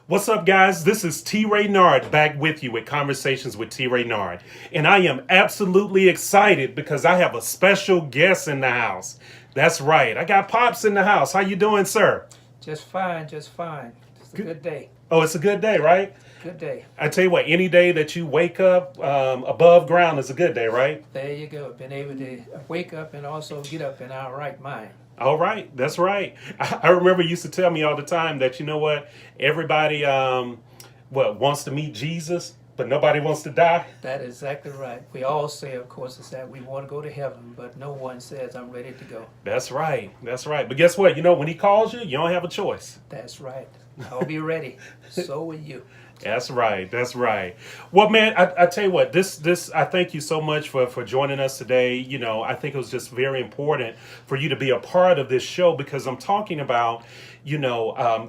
What's up, guys? This is TRaynard back with you with Conversations with TRaynard. And I am absolutely excited because I have a special guest in the house. That's right. I got Pops in the house. How you doing, sir? Just fine, just fine. It's a Good. good day. Oh, it's a good day, right? Good day. I tell you what, any day that you wake up above ground is a good day, right? There you go. Been able to wake up and also get up in our right mind. All right, that's right. I remember you used to tell me all the time that you know what, everybody wants to meet Jesus, but nobody wants to die. That is exactly right. We all say, of course, is that we want to go to heaven, but no one says, I'm ready to go. That's right. That's right. But guess what? You know, when he calls you, you don't have a choice. That's right. I'll be ready. So will you. That's right. That's right. Well, man, I tell you what, this I thank you so much for joining us today. You know, I think it was just very important for you to be a part of this show because I'm talking about,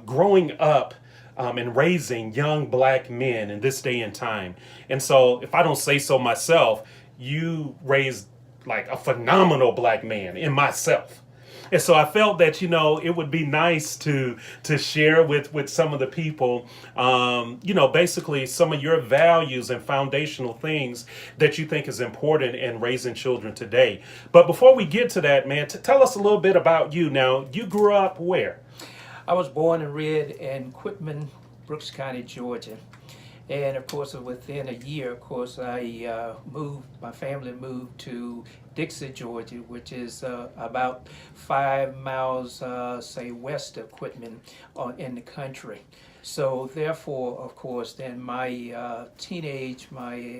growing up and raising young black men in this day and time. And so, if I don't say so myself, you raised like a phenomenal black man in myself. And so I felt that it would be nice to share with some of the people, basically some of your values and foundational things that you think is important in raising children today. But before we get to that, man, tell us a little bit about you. Now, you grew up where? I was born and reared in Quitman, Brooks County, Georgia. And of course, within a year, of course, my family moved to Dixie, Georgia, which is about 5 miles, say, west of Quitman in the country. So therefore, of course, then my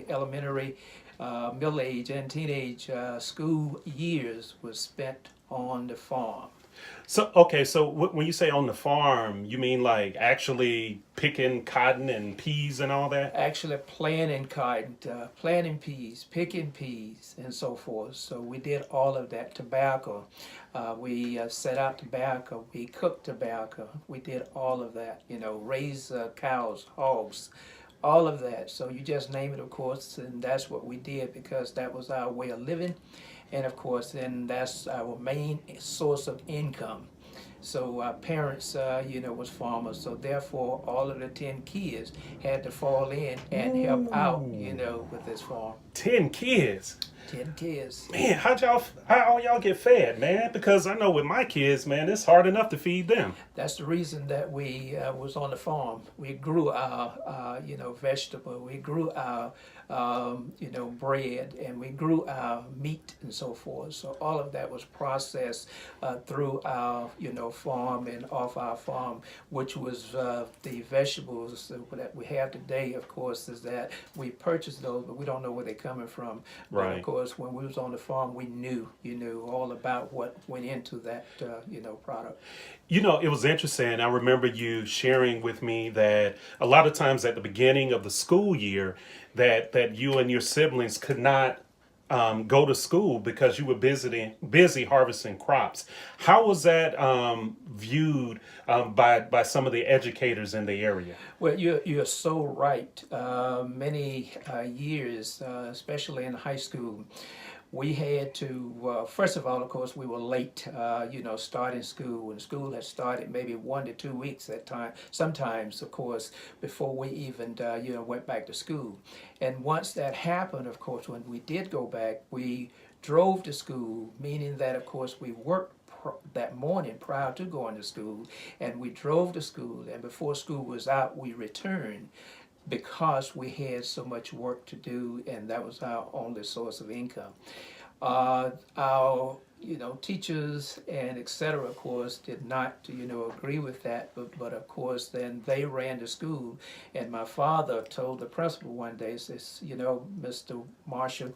elementary, middle age, and teenage school years was spent on the farm. So, okay, so when you say on the farm, you mean like actually picking cotton and peas and all that? Actually planting cotton, planting peas, picking peas, and so forth. So we did all of that. Tobacco, we set out tobacco, we cooked tobacco, we did all of that. Raise cows, hogs, all of that. So you just name it, of course, and that's what we did because that was our way of living, and of course, then that's our main source of income. So our parents, was farmers. So therefore, all of the 10 kids had to fall in and help out, with this farm. 10 kids. 10 kids. Man, how y'all get fed, man? Because I know with my kids, man, it's hard enough to feed them. That's the reason that we was on the farm. We grew our, vegetable. We grew our, bread, and we grew our meat and so forth. So all of that was processed through our, farm and off our farm, which was the vegetables that we have today. Of course, is that we purchased those, but we don't know where they're coming from. But Right. of course, when we was on the farm, we knew, all about what went into that, product. It was interesting. I remember you sharing with me that a lot of times at the beginning of the school year, that you and your siblings could not go to school because you were busy harvesting crops. How was that viewed by some of the educators in the area? Well, you're so right. Many years, especially in high school, we had to, first of all, of course, we were late, starting school. When school had started, maybe 1 to 2 weeks at time, sometimes, of course, before we even, went back to school. And once that happened, of course, when we did go back, we drove to school, meaning that, of course, we worked that morning prior to going to school, and we drove to school, and before school was out, we returned because we had so much work to do, and that was our only source of income. Our teachers and etc. Of course did not agree with that, but of course then they ran the school, and my father told the principal one day, says, Mr. Marshall,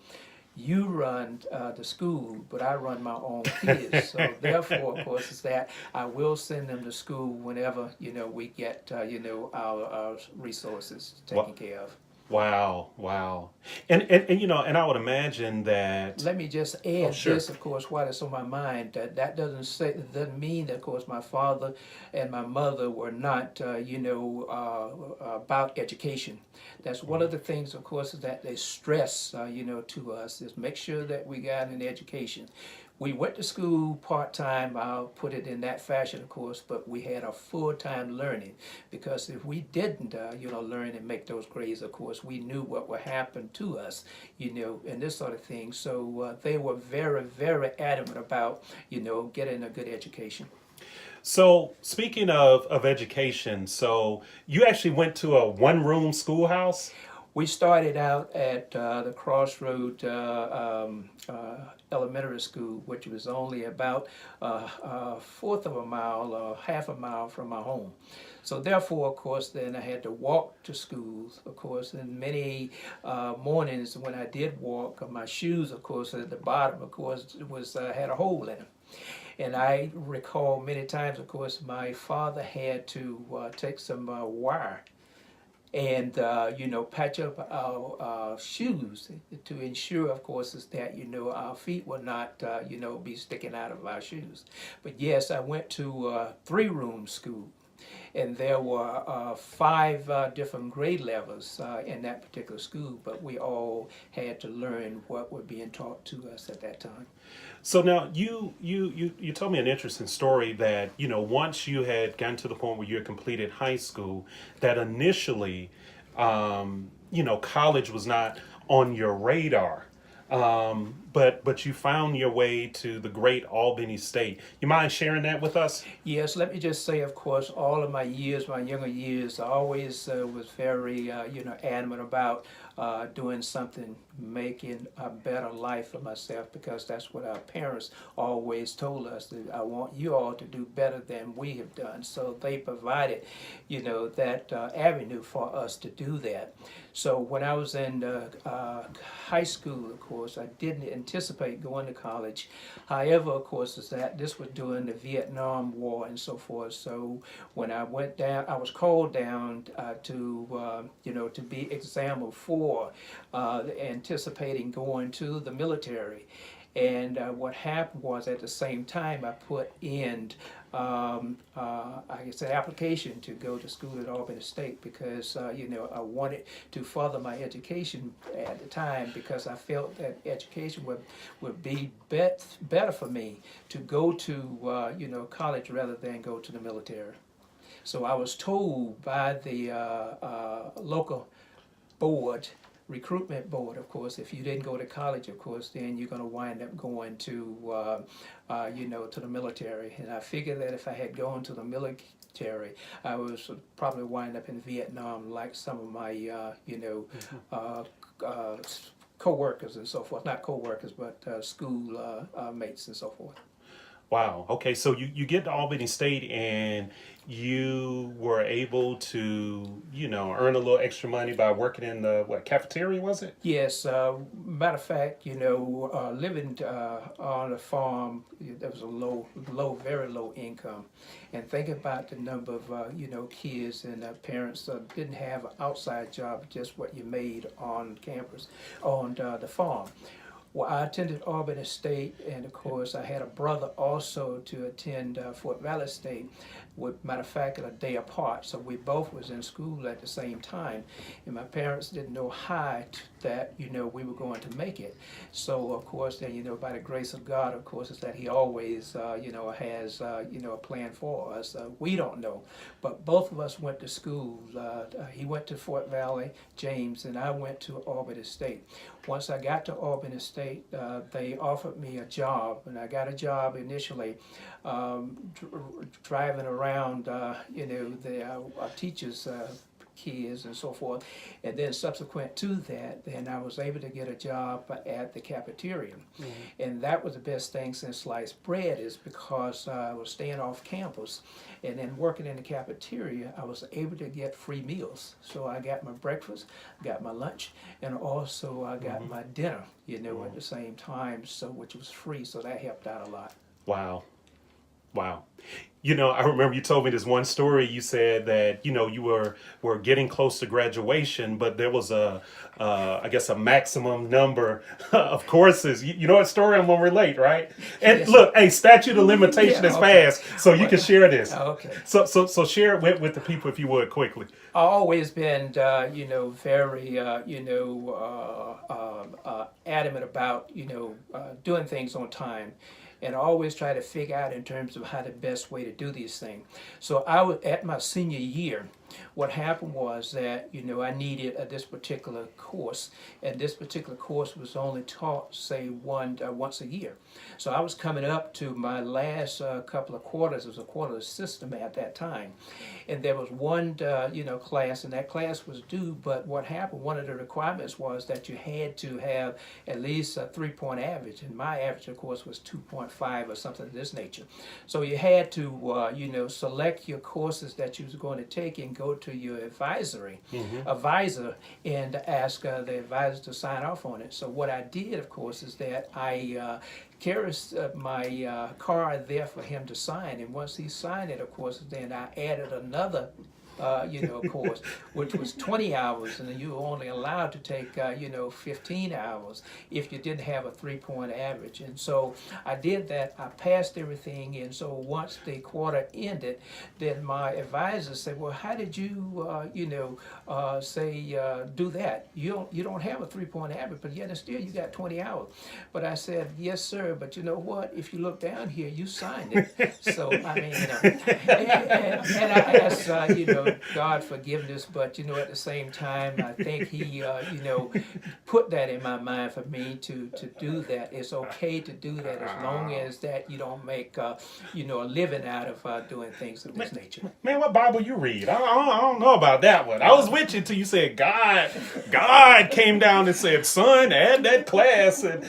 you run the school, but I run my own kids. So therefore, of course, is that I will send them to school whenever we get our resources taken care of. Wow, wow. And I would imagine that. Let me just Oh, add sure. this, of course, while it's on my mind. That doesn't mean that, of course, my father and my mother were not, about education. That's one of the things, of course, is that they stress, to us is make sure that we got an education. We went to school part-time, I'll put it in that fashion, of course, but we had a full-time learning, because if we didn't, learn and make those grades, of course, we knew what would happen to us, and this sort of thing. So they were very, very adamant about, getting a good education. So speaking of education, so you actually went to a one-room schoolhouse? We started out at the Crossroad Elementary School, which was only about a fourth of a mile or half a mile from my home. So therefore, of course, then I had to walk to school, of course, and many mornings when I did walk, my shoes, of course, at the bottom, of course, was had a hole in them. And I recall many times, of course, my father had to take some wire and patch up our shoes to ensure, of course, is that our feet will not be sticking out of our shoes. But yes, I went to a three-room school, and there were five different grade levels in that particular school, but we all had to learn what was being taught to us at that time. So now you told me an interesting story that once you had gotten to the point where you had completed high school, that initially, college was not on your radar, but you found your way to the great Albany State. You mind sharing that with us? Yes, let me just say, of course, all of my years, my younger years, I always was very, adamant about doing something, making a better life for myself, because that's what our parents always told us, that I want you all to do better than we have done. So they provided, that avenue for us to do that. So when I was in high school, of course, I didn't anticipate going to college. However, of course, is that this was during the Vietnam War and so forth. So when I went down, I was called down to be examined for anticipating going to the military. And what happened was, at the same time, I put in I guess an application to go to school at Albany State, because I wanted to further my education at the time, because I felt that education would be better for me to go to college rather than go to the military. So I was told by the local board, recruitment board, of course, if you didn't go to college, of course, then you're going to wind up going to to the military. And I figured that if I had gone to the military, I was probably wind up in Vietnam, like some of my co-workers and so forth. Not co-workers, but school mates and so forth. Wow. Okay. So you get to Albany State and you were able to, earn a little extra money by working in the cafeteria, was it? Yes. Matter of fact, living on a farm, there was a very low income, and think about the number of kids and parents didn't have an outside job, just what you made on campus, on the farm. Well, I attended Albany State, and of course, I had a brother also to attend Fort Valley State. With matter of fact, a day apart, so we both was in school at the same time, and my parents didn't know how that we were going to make it. So of course, then by the grace of God, of course, is that He always has a plan for us. We don't know, but both of us went to school. He went to Fort Valley, James, and I went to Albany State. Once I got to Albany State, they offered me a job, and I got a job initially driving around, the teachers' kids and so forth. And then subsequent to that, then I was able to get a job at the cafeteria. Mm-hmm. And that was the best thing since sliced bread, is because I was staying off campus. And then working in the cafeteria, I was able to get free meals. So I got my breakfast, got my lunch, and also I got my dinner, at the same time, so which was free. So that helped out a lot. Wow. Wow. I remember you told me this one story. You said that, you were getting close to graduation, but there was I guess a maximum number of courses. You know what story I'm going to relate, right? And yes. Look, hey, statute of limitation is passed, so you can share this. Okay. So share it with the people, if you would, quickly. I've always been, very, adamant about, doing things on time. and always try to figure out in terms of how the best way to do these things. So I was at my senior year. What happened was that I needed this particular course, and this particular course was only taught, say, once a year. So I was coming up to my last couple of quarters. It was a quarter system at that time, and there was one class, and that class was due. But what happened? One of the requirements was that you had to have at least a 3-point average, and my average, of course, was 2.5 or something of this nature. So you had to select your courses that you was going to take and go to your advisor and ask the advisor to sign off on it. So what I did, of course, is that I carried my card there for him to sign, and once he signed it, of course, then I added another course, which was 20 hours, and then you were only allowed to take 15 hours if you didn't have a 3-point average. And so I did that. I passed everything, and so once the quarter ended, then my advisor said, "Well, how did you do that? You don't have a 3-point average, but yet and still you got 20 hours." But I said, "Yes, sir, but you know what? If you look down here, you signed it." So I mean, and I asked God forgiveness, but at the same time, I think He put that in my mind for me to do that. It's okay to do that as long as that you don't make a living out of doing things of this nature. Man, what Bible you read? I don't know about that one. I was with you until you said God came down and said, "Son, add that class," and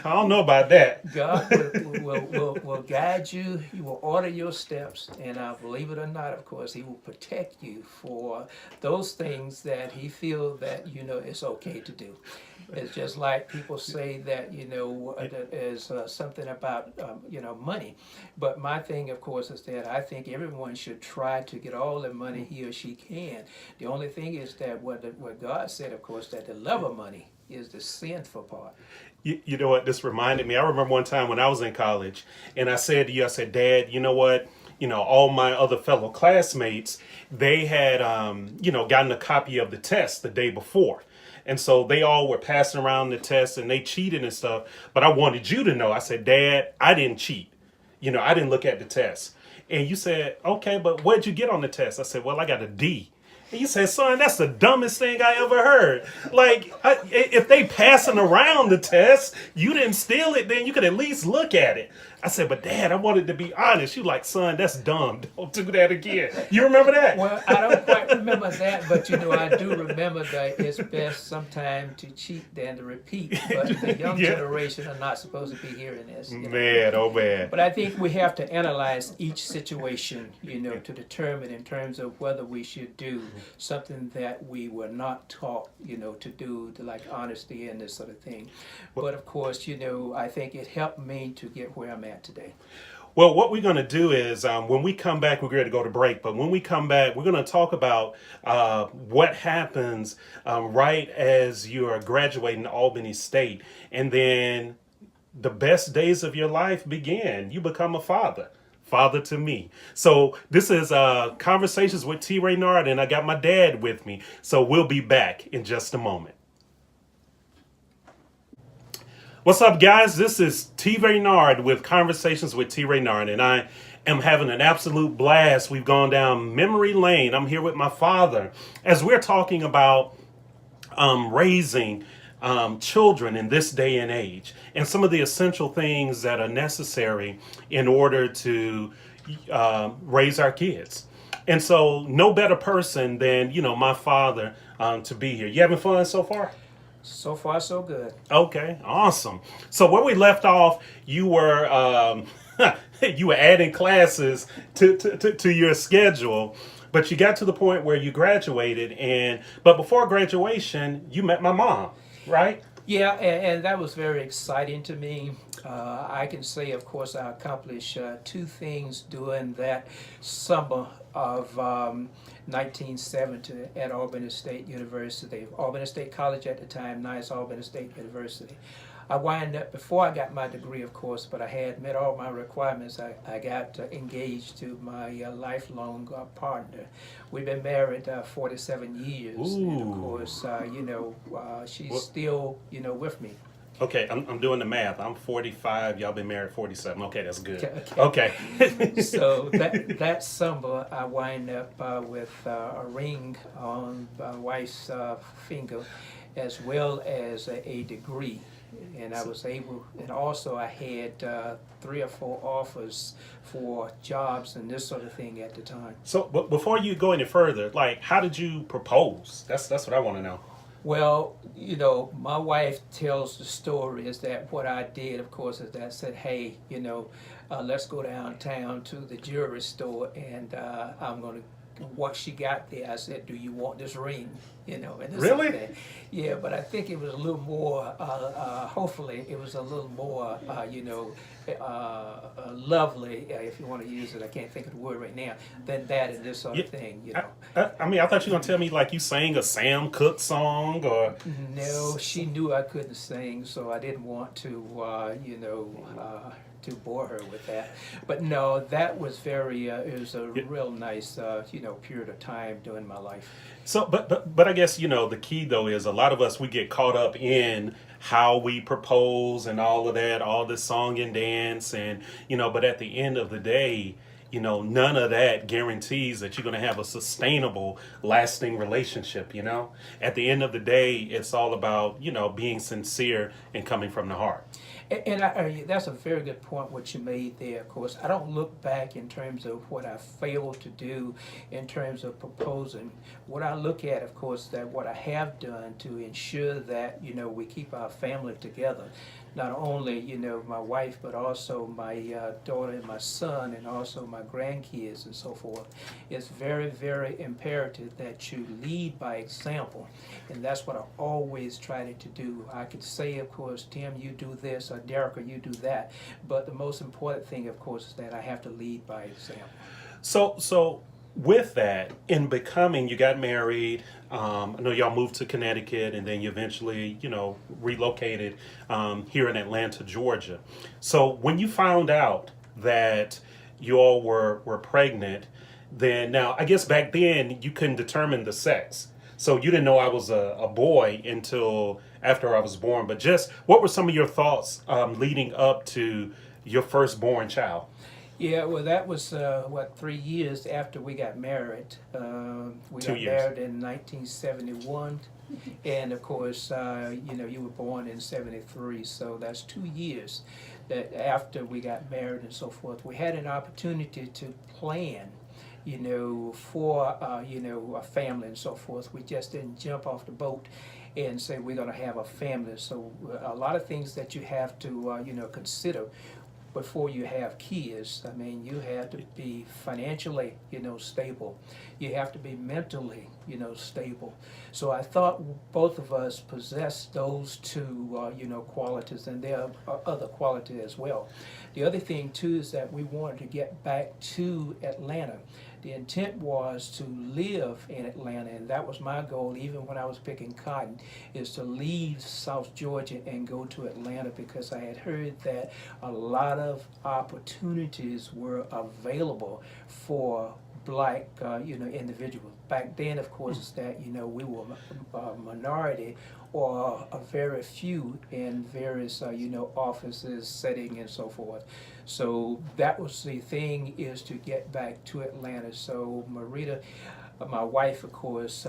I don't know about that. God will guide you. He will order your steps, and believe it or not, of course, He will protect you for those things that He feels that it's okay to do. It's just like people say that that is something about money, but my thing, of course, is that I think everyone should try to get all the money he or she can. The only thing is that what God said, of course, that the love of money is the sinful part. You know what? This reminded me. I remember one time when I was in college, and I said to you, I said, "Dad, you know what? All my other fellow classmates, they had, gotten a copy of the test the day before. And so they all were passing around the test and they cheated and stuff. But I wanted you to know." I said, "Dad, I didn't cheat. I didn't look at the test." And you said, "Okay, but what'd you get on the test?" I said, "Well, I got a D." And you said, "Son, that's the dumbest thing I ever heard. Like, if they passing around the test, you didn't steal it, then you could at least look at it." I said, "But Dad, I wanted to be honest." You like, "Son, that's dumb. Don't do that again." You remember that? Well, I don't quite remember that, but I do remember that it's best sometimes to cheat than to repeat. But the young generation are not supposed to be hearing this. Man, oh man. But I think we have to analyze each situation, to determine in terms of whether we should do something that we were not taught, to do, like honesty and this sort of thing. But of course, I think it helped me to get where I'm at today. Well, what we're going to do is when we come back, we're going to go to break. But when we come back, we're going to talk about what happens right as you are graduating Albany State. And then the best days of your life begin. You become a father to me. So this is Conversations with TRaynard, and I got my dad with me. So we'll be back in just a moment. What's up, guys? This is TRaynard with Conversations with TRaynard, and I am having an absolute blast. We've gone down memory lane. I'm here with my father as we're talking about raising children in this day and age, and some of the essential things that are necessary in order to raise our kids. And so no better person than, my father to be here. You having fun so far? So far, so good. Okay, awesome. So where we left off, you were you were adding classes to your schedule, but you got to the point where you graduated, but before graduation, you met my mom, right? Yeah, and that was very exciting to me. I can say, of course, I accomplished two things during that summer of 1970 at Albany State University. Albany State College at the time, now it's Albany State University. I wound up, before I got my degree, of course, but I had met all my requirements. I got engaged to my lifelong partner. We've been married 47 years. Ooh. And of course, she's still, with me. Okay, I'm doing the math. I'm 45. Y'all been married 47. Okay, that's good. Okay. Okay. So that summer, I wind up with a ring on my wife's finger, as well as a degree. And I was able, and also I had 3 or 4 offers for jobs and this sort of thing at the time. So, but before you go any further, like, how did you propose? That's what I want to know. Well, my wife tells the story is that what I did, of course, is that I said, hey, let's go downtown to the jewelry store and I'm going to, what she got there, I said, do you want this ring? And this Really? sort of thing. Yeah, but I think it was a little more, hopefully, it was a little more, lovely, if you want to use it, I can't think of the word right now, than that and this sort Yeah. of thing, I mean, I thought you were gonna tell me like you sang a Sam Cooke song or. No, she knew I couldn't sing, so I didn't want to, to bore her with that. But no, that was very, it was a real nice, period of time during my life. So, but I guess the key though is a lot of us we get caught up in how we propose and all of that, all this song and dance, and but at the end of the day, none of that guarantees that you're going to have a sustainable, lasting relationship. At the end of the day, it's all about being sincere and coming from the heart. And that's a very good point what you made there. Of course, I don't look back in terms of what I failed to do in terms of proposing. What I look at, of course, that what I have done to ensure that we keep our family together. Not only my wife, but also my daughter and my son, and also my grandkids and so forth. It's very, very imperative that you lead by example, and that's what I always try to do. I could say, of course, Tim, you do this, or Derek, or you do that, but the most important thing, of course, is that I have to lead by example. So with that, in becoming, you got married. I know y'all moved to Connecticut, and then you eventually, relocated here in Atlanta, Georgia. So when you found out that you all were pregnant, then now I guess back then you couldn't determine the sex. So you didn't know I was a boy until after I was born. But just what were some of your thoughts leading up to your firstborn child? Yeah, well, that was 3 years after we got married. We 2 got years. married in 1971, and of course, you were born in '73, so that's 2 years that after we got married and so forth. We had an opportunity to plan, for a family and so forth. We just didn't jump off the boat and say we're going to have a family. So a lot of things that you have to consider before you have kids. I mean, you have to be financially, stable. You have to be mentally, stable. So I thought both of us possessed those two, qualities, and there are other qualities as well. The other thing too is that we wanted to get back to Atlanta. The intent was to live in Atlanta, and that was my goal even when I was picking cotton, is to leave South Georgia and go to Atlanta, because I had heard that a lot of opportunities were available for black individuals. Back then, of course, is that we were a minority, or a very few in various offices, setting, and so forth. So that was the thing, is to get back to Atlanta. So Marita, my wife, of course,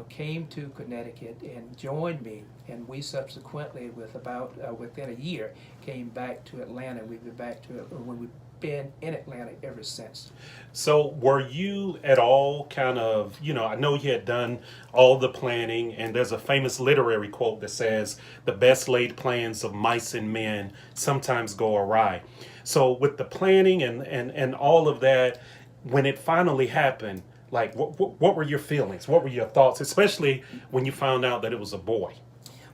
came to Connecticut and joined me, and we subsequently, within a year, came back to Atlanta. We've been back to when we've been in Atlanta ever since. So were you at all kind of, I know you had done all the planning, and there's a famous literary quote that says, the best laid plans of mice and men sometimes go awry. So with the planning and all of that, when it finally happened, like what were your feelings? What were your thoughts, especially when you found out that it was a boy?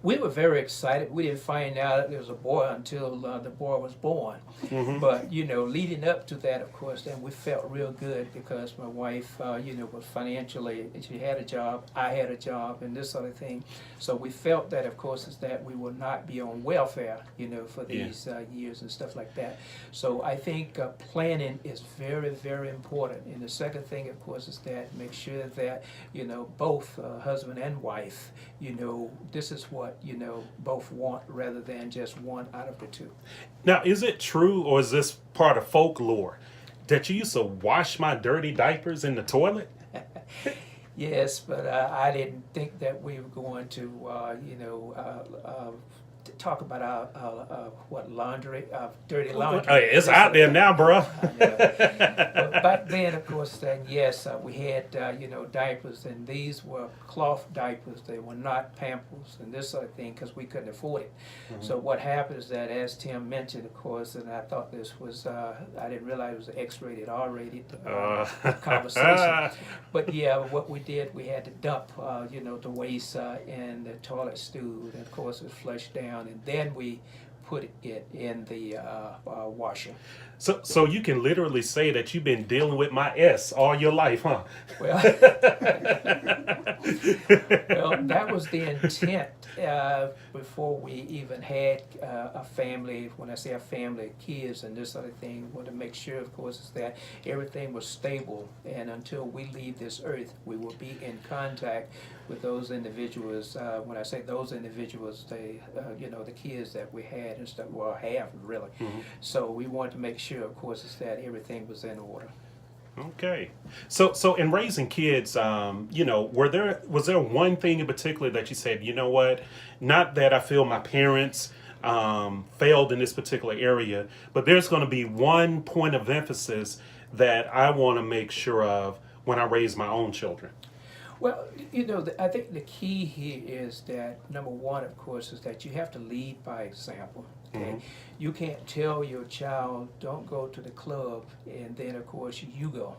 We were very excited. We didn't find out it was a boy until the boy was born. Mm-hmm. But, leading up to that, of course, then we felt real good, because my wife, was financially, she had a job, I had a job, and this sort of thing. So we felt that, of course, is that we will not be on welfare, for these years and stuff like that. So I think planning is very, very important. And the second thing, of course, is that make sure that, both husband and wife, this is what what, both want rather than just one out of the two. Now, is it true or is this part of folklore that you used to wash my dirty diapers in the toilet? Yes, but I didn't think that we were going to, to talk about our what laundry, dirty laundry. Hey, it's out there now, bro. But back then, of course, then yes, we had diapers, and these were cloth diapers. They were not Pampers and this sort of thing because we couldn't afford it. So what happened is that, as Tim mentioned, of course, and I thought this was, I didn't realize it was an X-rated, R-rated conversation. But yeah, what we did, we had to dump, the waste in the toilet stool, and of course it was flushed down, and then we put it in the washer. So you can literally say that you've been dealing with my S all your life, huh? Well, well, that was the intent before we even had a family. When I say a family, kids and this other thing, we want to make sure, of course, is that everything was stable, and until we leave this earth, we will be in contact with those individuals. When I say those individuals, they, the kids that we had and stuff, well, have really. So we wanted to make sure, of course, is that everything was in order. Okay. So in raising kids, was there one thing in particular that you said, you know what, not that I feel my parents failed in this particular area, but there's going to be one point of emphasis that I want to make sure of when I raise my own children? Well, I think the key here is that, number one, of course, is that you have to lead by example. Okay? You can't tell your child, don't go to the club, and then, of course, you go.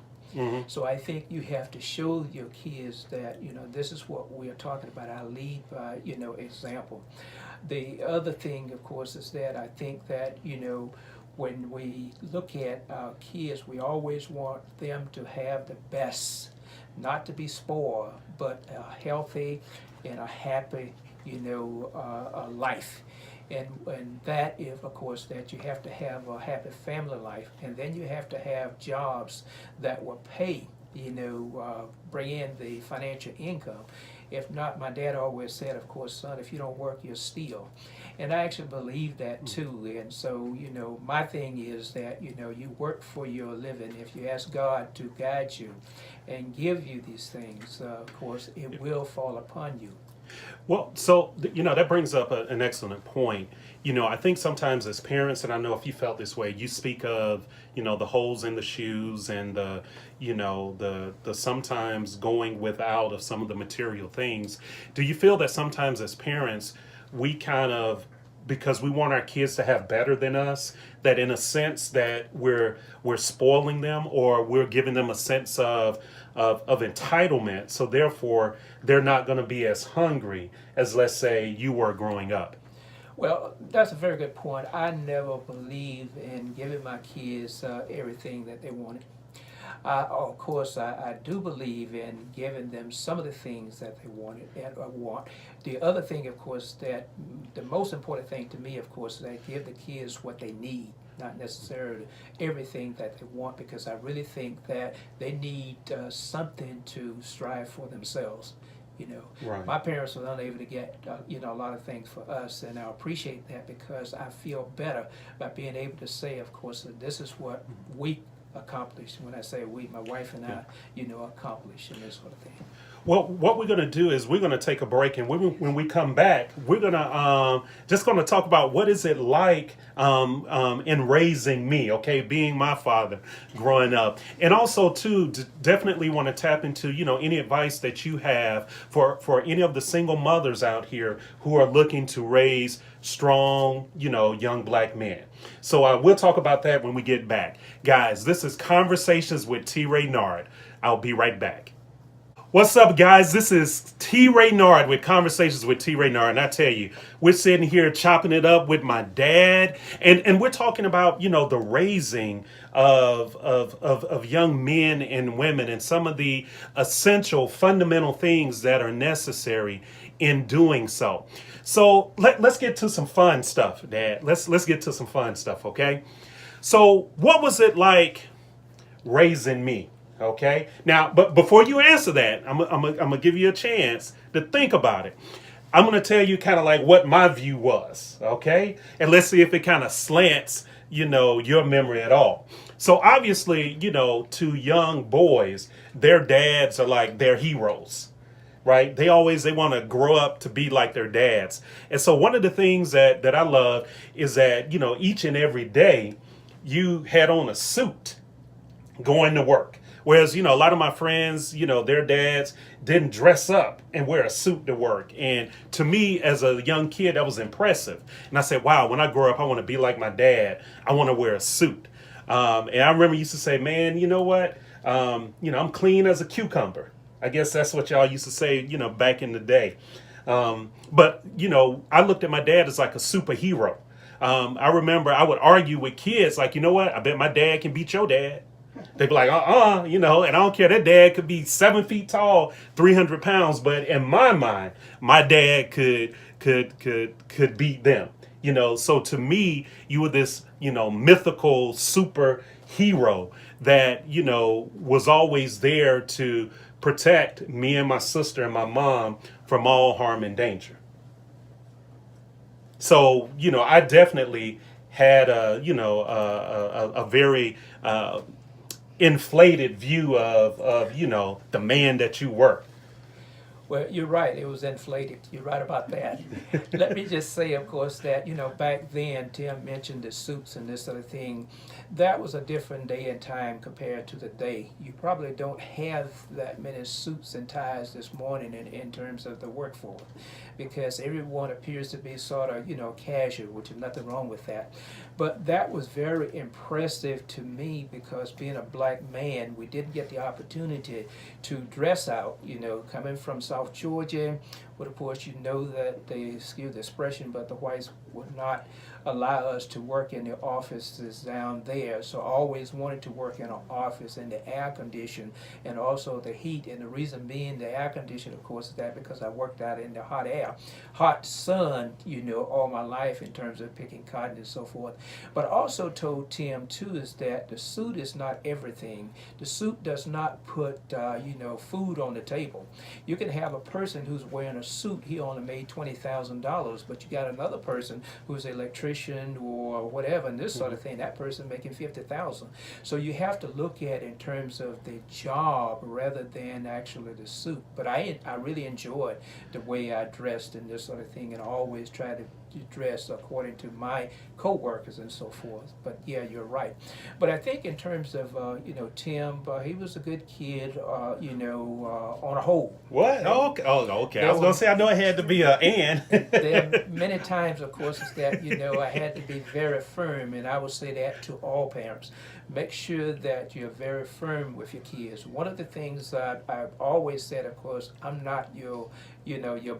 So I think you have to show your kids that, this is what we are talking about. I lead by, example. The other thing, of course, is that I think that, when we look at our kids, we always want them to have the best, not to be spoiled, but a healthy and a happy, life. And that is, of course, that you have to have a happy family life, and then you have to have jobs that will pay, bring in the financial income. If not, my dad always said, of course, son, if you don't work, you'll steal. And I actually believe that too. And so, my thing is that, you work for your living. If you ask God to guide you and give you these things, of course, it will fall upon you. Well, so, that brings up an excellent point. I think sometimes as parents, and I know if you felt this way, you speak of, the holes in the shoes and the sometimes going without of some of the material things. Do you feel that sometimes as parents, we kind of, because we want our kids to have better than us, that in a sense that we're spoiling them, or we're giving them a sense of entitlement, so therefore they're not going to be as hungry as, let's say, you were growing up? Well, that's a very good point. I never believed in giving my kids everything that they wanted. Of course, I do believe in giving them some of the things that they wanted and want. The other thing, of course, that the most important thing to me, of course, is that I give the kids what they need, not necessarily everything that they want, because I really think that they need something to strive for themselves. Right. My parents were unable to get a lot of things for us, and I appreciate that, because I feel better by being able to say, of course, that this is what we accomplished. When I say we, my wife and I, accomplished, and this sort of thing. Well, what we're going to do is we're going to take a break, and when we come back, we're going to just going to talk about what is it like in raising me, okay, being my father growing up, and also too definitely want to tap into any advice that you have for any of the single mothers out here who are looking to raise strong, young black men. So we'll talk about that when we get back, guys. This is Conversations with TRaynard. I'll be right back. What's up, guys? This is TRaynard with Conversations with TRaynard, and I tell you, we're sitting here chopping it up with my dad, and we're talking about the raising of young men and women, and some of the essential fundamental things that are necessary in doing so. So let's get to some fun stuff, Dad. Let's get to some fun stuff, okay? So what was it like raising me? Okay. Now, but before you answer that, I'm gonna give you a chance to think about it. I'm going to tell you kind of like what my view was, okay? And let's see if it kind of slants, your memory at all. So obviously, to young boys, their dads are like their heroes, right? They want to grow up to be like their dads. And so one of the things that I love is that, each and every day you had on a suit going to work. Whereas, a lot of my friends, their dads didn't dress up and wear a suit to work. And to me, as a young kid, that was impressive. And I said, wow, when I grow up, I want to be like my dad. I want to wear a suit. And I remember used to say, man, you know what? I'm clean as a cucumber. I guess that's what y'all used to say, back in the day. But I looked at my dad as like a superhero. I remember I would argue with kids like, you know what? I bet my dad can beat your dad. They'd be like, and I don't care. That dad could be 7 feet tall, 300 pounds. But in my mind, my dad could beat them. So to me, you were this, mythical superhero that, was always there to protect me and my sister and my mom from all harm and danger. So, I definitely had a very inflated view of the man that you were. Well, you're right. It was inflated. You're right about that. Let me just say, of course, that, back then, Tim mentioned the suits and this sort of thing. That was a different day and time compared to the day. You probably don't have that many suits and ties this morning in terms of the workforce, because everyone appears to be sort of, casual, which is nothing wrong with that. But that was very impressive to me because being a black man, we didn't get the opportunity to dress out, coming from South Georgia. But of course, that excuse the expression, but the whites would not allow us to work in the offices down there. So I always wanted to work in an office in the air condition and also the heat. And the reason being the air condition, of course, is that because I worked out in the hot air, hot sun, all my life in terms of picking cotton and so forth. But I also told Tim too is that the suit is not everything. The suit does not put, food on the table. You can have a person who's wearing a suit, he only made $20,000, but you got another person who's an electrician or whatever, and this sort of thing, that person making $50,000. So you have to look at in terms of the job rather than actually the suit. But I really enjoyed the way I dressed and this sort of thing, and I always try to dress according to my co-workers and so forth. But yeah, you're right. But I think in terms of Tim, he was a good kid, on a whole. What? Okay. Oh, okay. I was gonna say I know it had to be a and. There many times, of course, is that I had to be very firm, and I would say that to all parents. Make sure that you're very firm with your kids. One of the things that I've always said, of course, I'm not your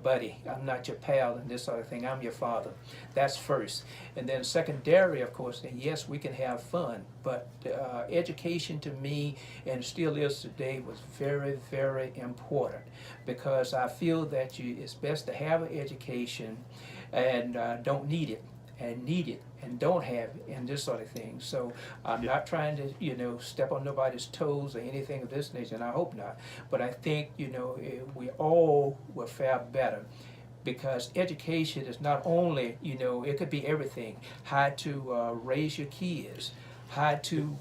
buddy. I'm not your pal and this sort of thing. I'm your father. That's first. And then secondary, of course, and yes, we can have fun, but education to me, and still is today, was very, very important, because I feel that it's best to have an education and don't need it, and need it and don't have it, and this sort of thing. So I'm not trying to, step on nobody's toes or anything of this nature, and I hope not. But I think, we all will fare better, because education is not only, it could be everything. How to raise your kids, how to,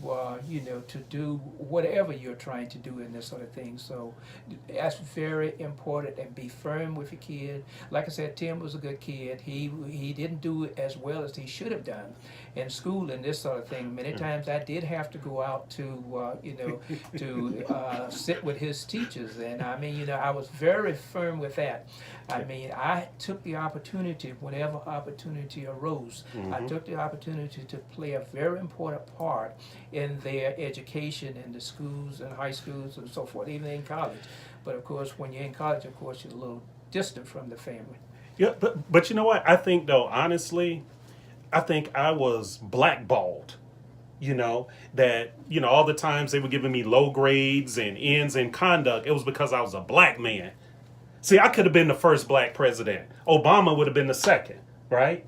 to do whatever you're trying to do in this sort of thing. So that's very important, and be firm with your kid. Like I said, Tim was a good kid. He didn't do it as well as he should have done in school and this sort of thing. Many times I did have to go out to, to sit with his teachers. And I mean, I was very firm with that. I mean, I took the opportunity whenever opportunity arose. I took the opportunity to play a very important part in their education in the schools and high schools and so forth, even in college. But of course, when you're in college, of course, you're a little distant from the family. Yeah, but you know what? I think, though, honestly, I think I was blackballed. That, all the times they were giving me low grades and ends in conduct, it was because I was a black man. See, I could have been the first black president. Obama would have been the second, right?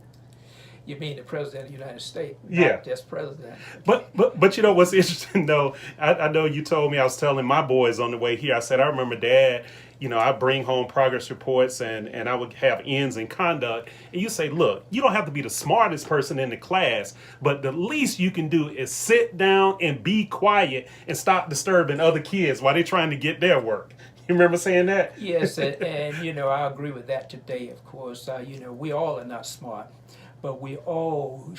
You mean the president of the United States? Yeah. Not just president. But what's interesting though, I know you told me, I was telling my boys on the way here, I said, I remember Dad, I bring home progress reports and I would have ends in conduct. And you say, look, you don't have to be the smartest person in the class, but the least you can do is sit down and be quiet and stop disturbing other kids while they're trying to get their work. You remember saying that? Yes, and I agree with that today. Of course, we all are not smart, but we all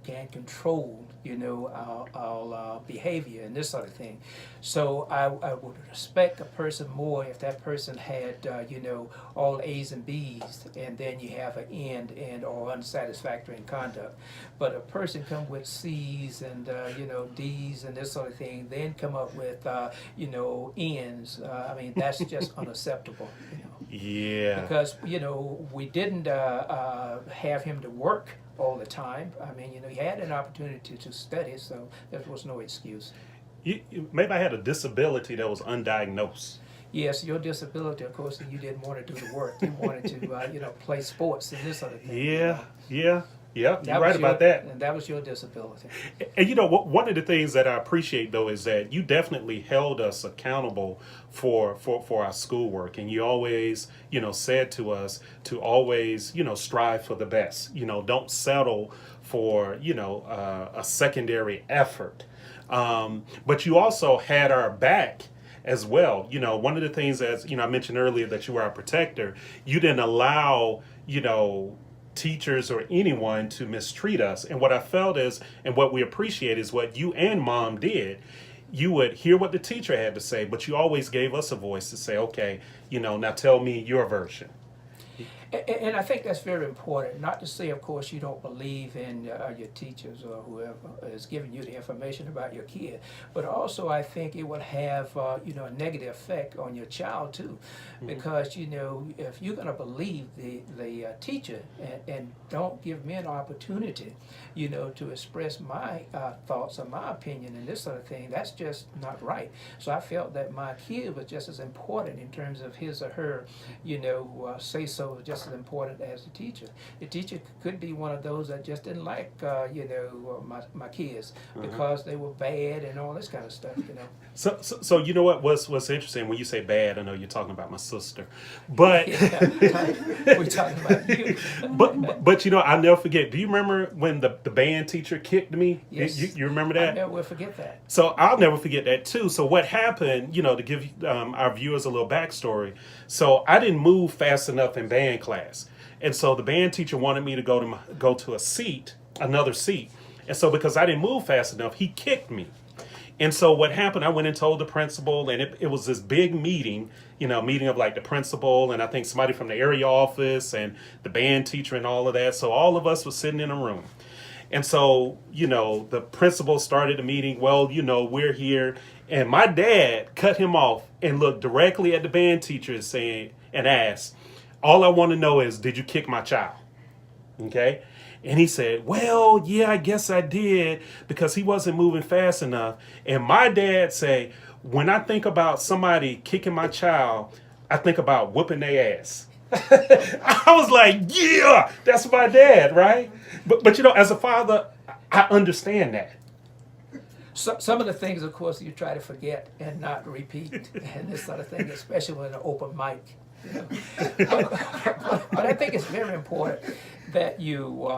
can control, our behavior and this sort of thing. So I would respect a person more if that person had, all A's and B's, and then you have an end and or unsatisfactory in conduct. But a person come with C's and D's and this sort of thing, then come up with N's. I mean, that's just unacceptable. Yeah. Because we didn't have him to work all the time. I mean, he had an opportunity to study, so there was no excuse. Maybe I had a disability that was undiagnosed. Yes, your disability, of course, you didn't want to do the work. You wanted to, play sports and this sort of thing. Yeah, yeah. Yeah, you're That right was about that. And that was your disability. And one of the things that I appreciate though is that you definitely held us accountable for our schoolwork, and you always said to us to always strive for the best. Don't settle for a secondary effort. But you also had our back as well. One of the things, as I mentioned earlier, that you were our protector. You didn't allow teachers or anyone to mistreat us. And what I felt is, and what we appreciate is what you and Mom did. You would hear what the teacher had to say, but you always gave us a voice to say, okay, now tell me your version. And I think that's very important. Not to say, of course, you don't believe in your teachers or whoever is giving you the information about your kid, but also I think it would have a negative effect on your child too, because if you're going to believe the teacher and don't give me an opportunity, to express my thoughts or my opinion and this sort of thing, that's just not right. So I felt that my kid was just as important in terms of his or her, say so just as important as the teacher. The teacher could be one of those that just didn't like, my kids because they were bad and all this kind of stuff. So you know what's interesting when you say bad? I know you're talking about my sister, but We're talking about you. but I'll never forget. Do you remember when the band teacher kicked me? Yes. You remember that? I never will forget that. So I'll never forget that too. So what happened, to give our viewers a little backstory. So I didn't move fast enough in band class. And so the band teacher wanted me to go to another seat. And so because I didn't move fast enough, he kicked me. And so what happened, I went and told the principal, and it was this big meeting, meeting of like the principal and I think somebody from the area office and the band teacher and all of that. So all of us were sitting in a room. And so, the principal started the meeting. Well, we're here. And my dad cut him off and looked directly at the band teacher and asked, all I want to know is, did you kick my child? Okay. And he said, well, yeah, I guess I did because he wasn't moving fast enough. And my dad said, when I think about somebody kicking my child, I think about whooping their ass. I was like, yeah, that's my dad, right? But as a father, I understand that. So, some of the things, of course, you try to forget and not repeat, and this sort of thing, especially with an open mic. But I think it's very important that you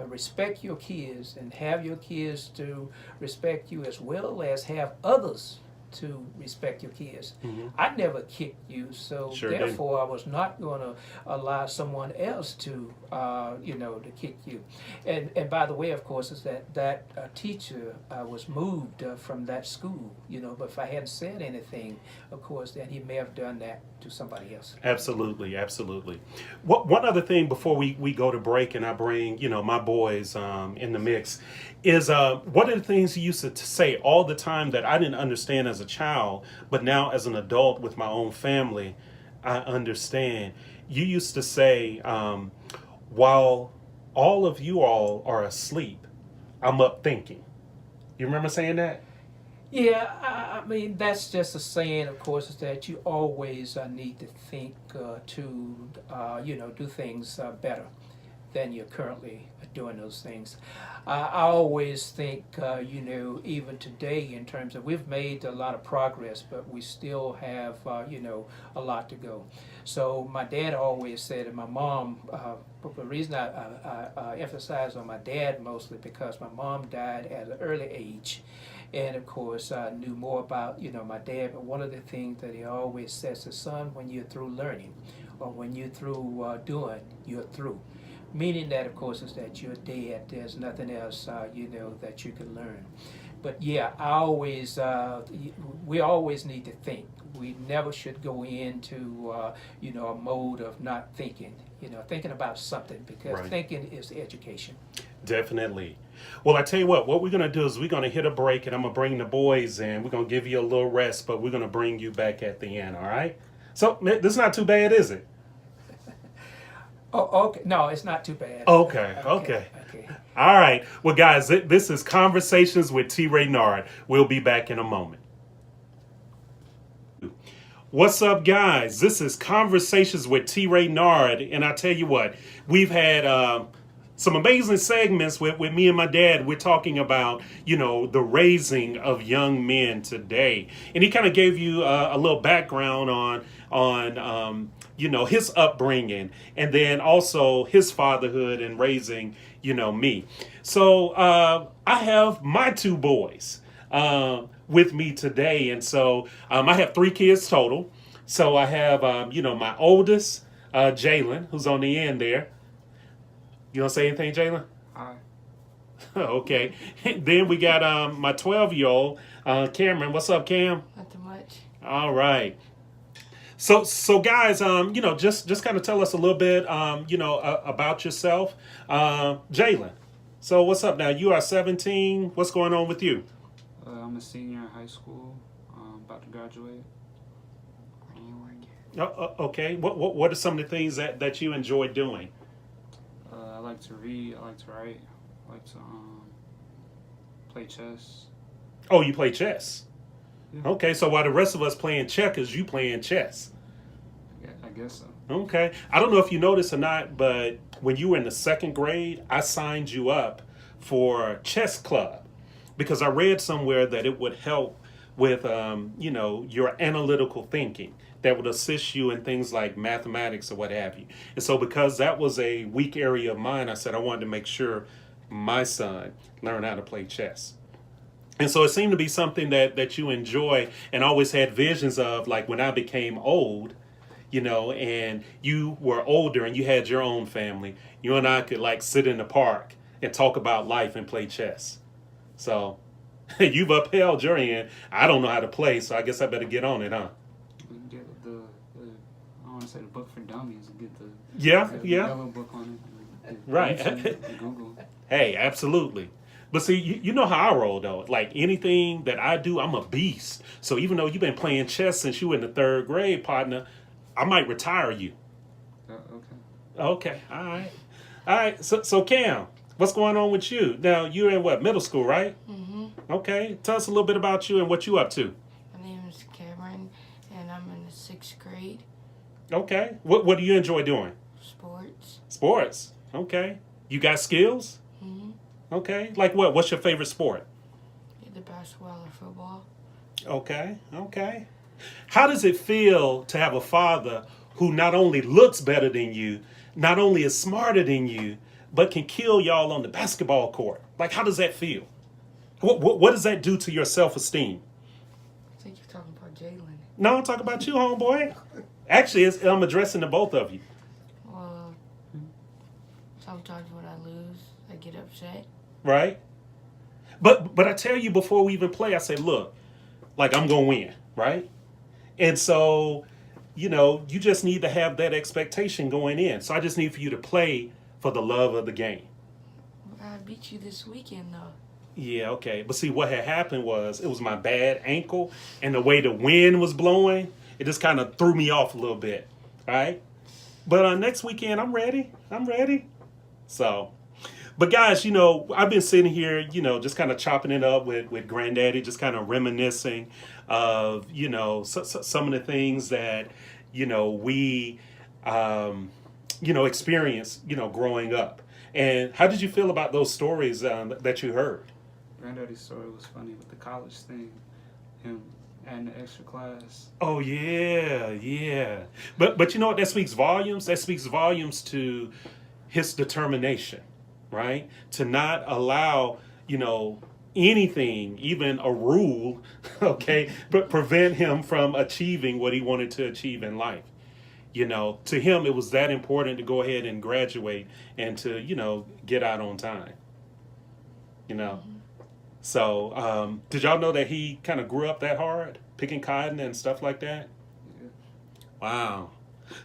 respect your kids and have your kids to respect you as well as have others to respect your kids. I never kicked you, so Sure therefore I was not going to allow someone else to to kick you. And by the way, of course, is that teacher was moved from that school. But if I hadn't said anything, of course, then he may have done that to somebody else. Absolutely, absolutely. One other thing before we go to break and I bring my boys in the mix is one of the things he used to say all the time that I didn't understand as a child, but now as an adult with my own family, I understand. You used to say, while all of you all are asleep, I'm up thinking. You remember saying that? Yeah, I mean, that's just a saying, of course, is that you always need to think to, do things better. than you're currently doing those things. I always think, even today, in terms of we've made a lot of progress, but we still have, a lot to go. So my dad always said, and my mom, but the reason I emphasize on my dad mostly because my mom died at an early age. And of course, I knew more about, my dad. But one of the things that he always says to son, when you're through learning, or when you're through doing, you're through. Meaning that, of course, is that you're dead. There's nothing else, that you can learn. But yeah, we always need to think. We never should go into, a mode of not thinking. Thinking about something because Right. thinking is education. Definitely. Well, I tell you what we're going to do is we're going to hit a break and I'm going to bring the boys in. We're going to give you a little rest, but we're going to bring you back at the end, all right? So, this is not too bad, is it? Oh, okay. No, it's not too bad. Okay. Okay. All right. Well, guys, this is Conversations with TRaynard. We'll be back in a moment. What's up, guys? This is Conversations with TRaynard, and I tell you what, we've had some amazing segments with me and my dad. We're talking about, the raising of young men today, and he kind of gave you a little background on his upbringing, and then also his fatherhood and raising, me. So I have my two boys with me today. And so I have three kids total. So I have, my oldest, Jalen, who's on the end there. You don't say anything, Jalen? Hi. Okay. Then we got my 12-year-old, Cameron. What's up, Cam? Not too much. All right. So guys, just kind of tell us a little bit, about yourself. Jalen, so what's up now? You are 17. What's going on with you? I'm a senior in high school. About to graduate. What do you work? Okay. What are some of the things that you enjoy doing? I like to read. I like to write. I like to play chess. Oh, you play chess. Yeah. Okay, so while the rest of us playing checkers, you playing chess. Yeah, I guess so. Okay. I don't know if you noticed or not, but when you were in the second grade, I signed you up for chess club because I read somewhere that it would help with, your analytical thinking that would assist you in things like mathematics or what have you. And so because that was a weak area of mine, I said I wanted to make sure my son learned how to play chess. And so it seemed to be something that you enjoy and always had visions of, like when I became old, and you were older and you had your own family, you and I could like sit in the park and talk about life and play chess. So you've upheld your end. I don't know how to play, so I guess I better get on it, huh? We can get the I don't want to say the book for dummies. Get the Yeah. yellow book on it. Get Right. YouTube, Google. Hey, absolutely. But see, you know how I roll though. Like anything that I do, I'm a beast. So even though you've been playing chess since you were in the third grade, partner, I might retire you. Okay. Okay. All right. So Cam, what's going on with you? Now you're in what, middle school, right? Mm-hmm. Okay. Tell us a little bit about you and what you up to. My name is Cameron, and I'm in the 6th grade. Okay. What do you enjoy doing? Sports. Sports. Okay. You got skills? Mm-hmm. Okay. Like what? What's your favorite sport? Either basketball or football. Okay. How does it feel to have a father who not only looks better than you, not only is smarter than you, but can kill y'all on the basketball court? Like, how does that feel? What does that do to your self-esteem? I think you're talking about Jalen. No, I'm talking about you, homeboy. Actually, I'm addressing the both of you, Well, sometimes when I lose, I get upset. right? But I tell you before we even play, I say, look, like I'm gonna win, right? And so, you just need to have that expectation going in. So I just need for you to play for the love of the game. I beat you this weekend, though. Yeah, okay. But see, what had happened was it was my bad ankle, and the way the wind was blowing, it just kind of threw me off a little bit, right? But next weekend, I'm ready. So, but guys, I've been sitting here, just kind of chopping it up with Granddaddy, just kind of reminiscing of, some of the things that, we, experienced, growing up. And how did you feel about those stories that you heard? Granddaddy's story was funny with the college thing, him adding the extra class. Oh yeah, yeah. But you know what? That speaks volumes. That speaks volumes to his determination, right? To not allow, you know, anything, even a rule, okay, but prevent him from achieving what he wanted to achieve in life. You know, to him, it was that important to go ahead and graduate and to, you know, get out on time. You know, so did y'all know that he kind of grew up that hard, picking cotton and stuff like that? Yeah. Wow.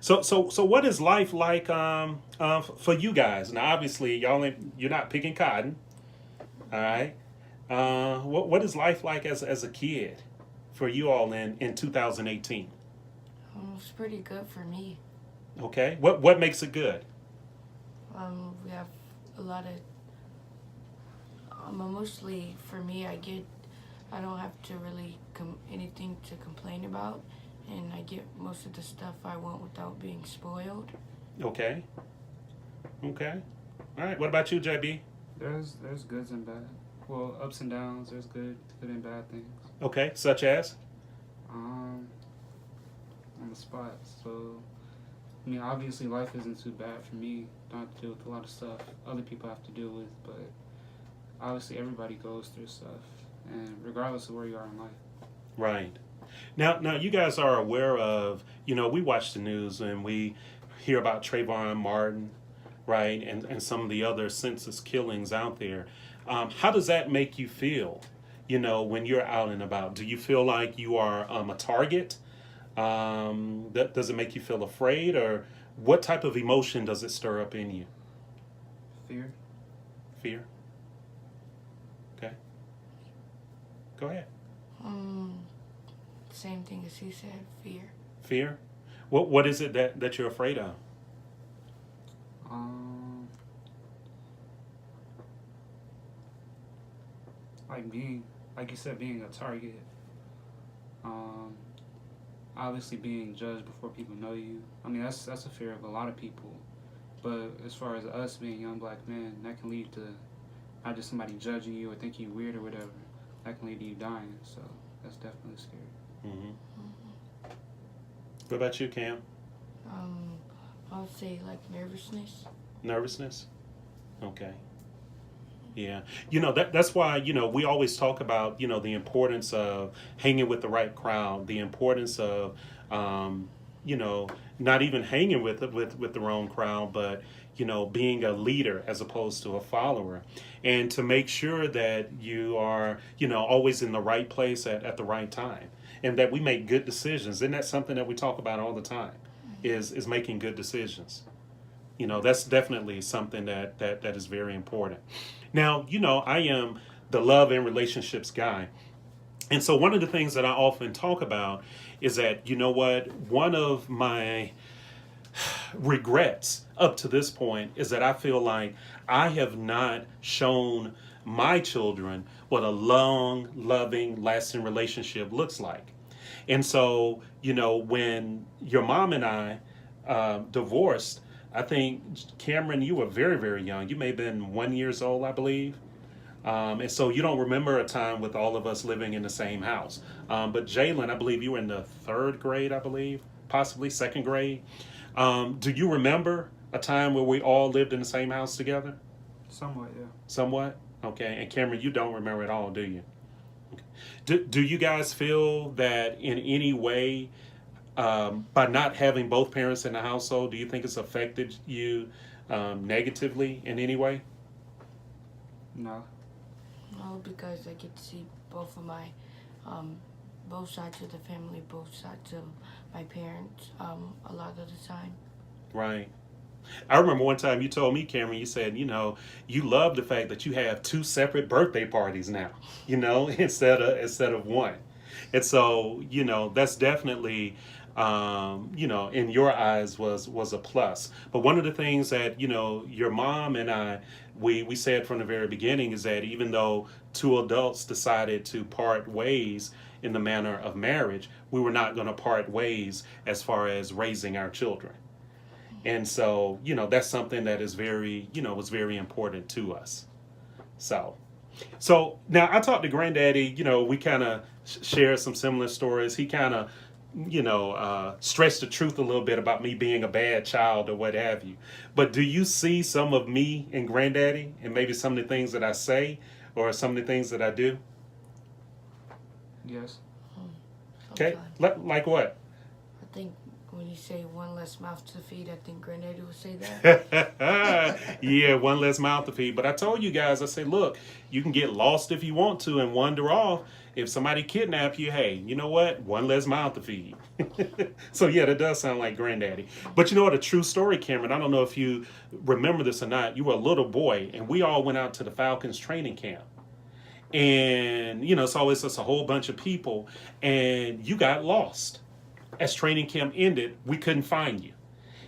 So what is life like for you guys? Now, obviously, you're not picking cotton, all right. What is life like as a kid for you all in 2018? It's pretty good for me. Okay, what makes it good? We have a lot of. Mostly for me, I don't have to really anything to complain about, and I get most of the stuff I want without being spoiled. Okay, okay, all right. What about you, JB? There's goods and bad. Well, ups and downs. There's good and bad things. Okay, such as? On the spot. So, I mean, obviously life isn't too bad for me. Don't have to deal with a lot of stuff other people have to deal with, but obviously everybody goes through stuff, and regardless of where you are in life. Right. Now you guys are aware of, you know, we watch the news and we hear about Trayvon Martin, right, and some of the other senseless killings out there. How does that make you feel, you know, when you're out and about? Do you feel like you are a target? Does it make you feel afraid, or what type of emotion does it stir up in you? Fear. Fear? Okay. Go ahead. Same thing as he said, fear. Fear? What is it that you're afraid of? Like you said, being a target. Obviously being judged before people know you. I mean, that's a fear of a lot of people. But as far as us being young black men, that can lead to not just somebody judging you or thinking you weird or whatever. That can lead to you dying. So that's definitely scary. Mm-hmm. What about you, Cam? I would say like nervousness. Nervousness? Okay. Yeah. You know, that's why, you know, we always talk about, you know, the importance of hanging with the right crowd, the importance of, you know, not even hanging with the wrong crowd, but, you know, being a leader as opposed to a follower. And to make sure that you are, you know, always in the right place at the right time. And that we make good decisions. Isn't that something that we talk about all the time? Is making good decisions. You know, that's definitely something that is very important. Now, you know, I am the love and relationships guy. And so one of the things that I often talk about is that, you know what, one of my regrets up to this point is that I feel like I have not shown my children what a long, loving, lasting relationship looks like. And so, you know, when your mom and I divorced, I think, Cameron, you were very, very young. You may have been 1 year old, I believe. And so you don't remember a time with all of us living in the same house. But Jalen, I believe you were in the third grade, I believe, possibly second grade. Do you remember a time where we all lived in the same house together? Somewhat, yeah. Somewhat? Okay. And Cameron, you don't remember at all, do you? Okay. Do you guys feel that in any way, by not having both parents in the household, do you think it's affected you negatively in any way? No. No, because I get to see both of my, both sides of the family, both sides of my parents, a lot of the time. Right. I remember one time you told me, Cameron, you said, you know, you love the fact that you have two separate birthday parties now, you know, instead of one. And so, you know, that's definitely, you know, in your eyes was a plus. But one of the things that, you know, your mom and I, we said from the very beginning is that even though two adults decided to part ways in the manner of marriage, we were not going to part ways as far as raising our children. And so, that's something that is very, was very important to us. So now I talked to Granddaddy. We kind of shared some similar stories. He kind of, stretched the truth a little bit about me being a bad child or what have you. But do you see some of me in Granddaddy, and maybe some of the things that I say or some of the things that I do? Yes. Okay, Sometimes. like what? I think when you say one less mouth to feed, I think Granddaddy will say that. Yeah, one less mouth to feed. But I told you guys, I say, look, you can get lost if you want to and wander off. If somebody kidnap you, hey, you know what? One less mouth to feed. So yeah, that does sound like Granddaddy. But you know what? A true story, Cameron. I don't know if you remember this or not. You were a little boy, and we all went out to the Falcons training camp. And it's always just a whole bunch of people, and you got lost. As training camp ended, we couldn't find you.